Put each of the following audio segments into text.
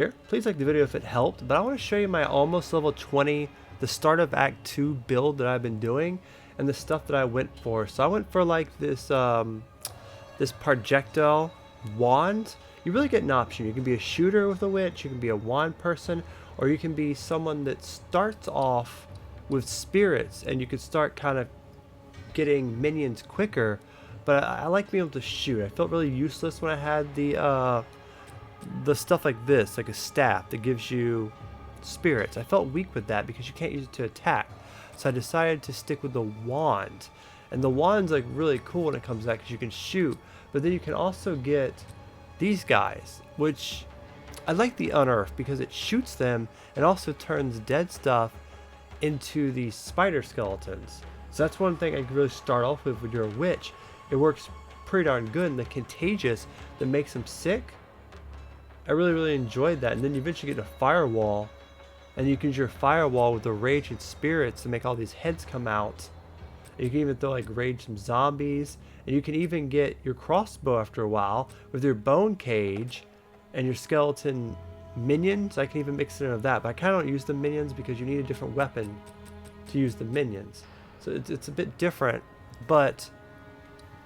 here. Please like the video if it helped, but I want to show you my almost level 20, the start of Act 2 build that I've been doing, and the stuff that I went for. So I went for like this this projectile wand. You really get an option. You can be a shooter with a witch, you can be a wand person, or you can be someone that starts off with spirits, and you could start kind of getting minions quicker. But I like being able to shoot. I felt really useless when I had the stuff like this, like a staff that gives you spirits. I felt weak with that because you can't use it to attack. So I decided to stick with the wand. And the wand's like really cool when it comes out because you can shoot, but then you can also get these guys, which I like the unearth because it shoots them and also turns dead stuff into these spider skeletons. So that's one thing I can really start off with when you're a witch. It works pretty darn good, and the contagious that makes them sick, I really enjoyed that. And then you eventually get a firewall, and you can use your firewall with the raging spirits to make all these heads come out. And you can even throw like rage some zombies, and you can even get your crossbow after a while with your bone cage and your skeleton minions. I can even mix it in with that, but I kind of don't use the minions because you need a different weapon to use the minions. So it's a bit different, but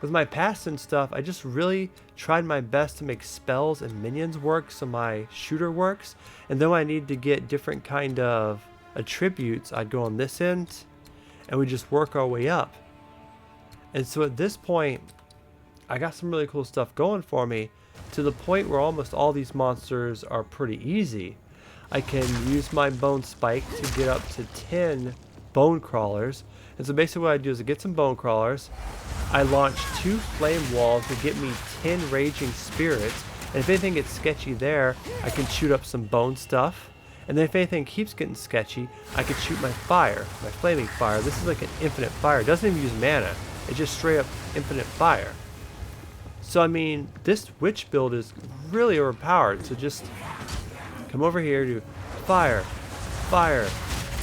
with my past and stuff, I just really tried my best to make spells and minions work so my shooter works. And then when I need to get different kind of attributes, I'd go on this end and we just work our way up. And so at this point, I got some really cool stuff going for me, to the point where almost all these monsters are pretty easy. I can use my bone spike to get up to 10 bone crawlers. And so basically what I do is I get some bone crawlers, I launch 2 flame walls to get me 10 raging spirits, and if anything gets sketchy there, I can shoot up some bone stuff. And then if anything keeps getting sketchy, I can shoot my fire, my flaming fire. This is like an infinite fire. It doesn't even use mana. It's just straight up infinite fire. So I mean, this witch build is really overpowered. So just come over here to fire, fire,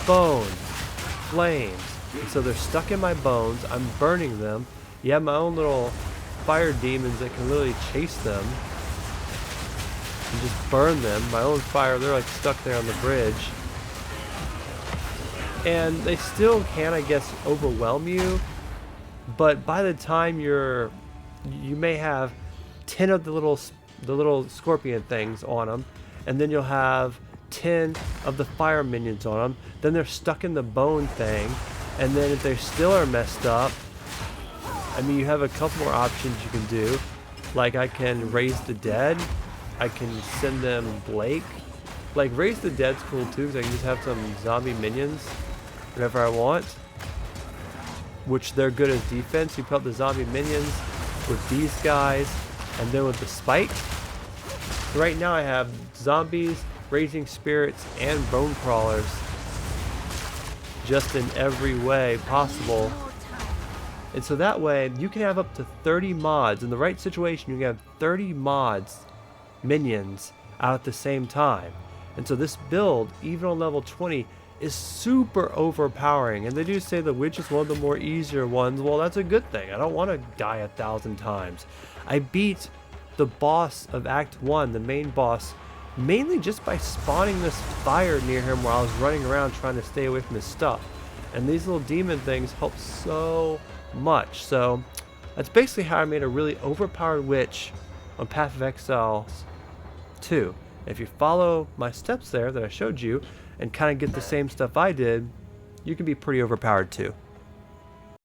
bone, flames. And so they're stuck in my bones. I'm burning them. You have my own little fire demons that can literally chase them and just burn them. My own fire, they're like stuck there on the bridge. And they still can, I guess, overwhelm you. But by the time you may have 10 of the little scorpion things on them, and then you'll have 10 of the fire minions on them. Then they're stuck in the bone thing, and then if they still are messed up, I mean, you have a couple more options you can do. Like I can raise the dead, I can send them Blake. Like raise the dead's cool too, because I can just have some zombie minions whenever I want, which they're good as defense. You put up the zombie minions with these guys, and then with the spike. Right now I have zombies, raging spirits, and bone crawlers, just in every way possible. And so that way you can have up to 30 mods. In the right situation, you can have 30 mods, minions, out at the same time. And so this build, even on level 20, is super overpowering. And they do say the witch is one of the more easier ones. Well, that's a good thing. I don't want to die 1,000 times. I beat the boss of Act 1, the main boss, mainly just by spawning this fire near him while I was running around trying to stay away from his stuff. And these little demon things help so much. So that's basically how I made a really overpowered witch on Path of Exile 2. If you follow my steps there that I showed you and kind of get the same stuff I did, you can be pretty overpowered too.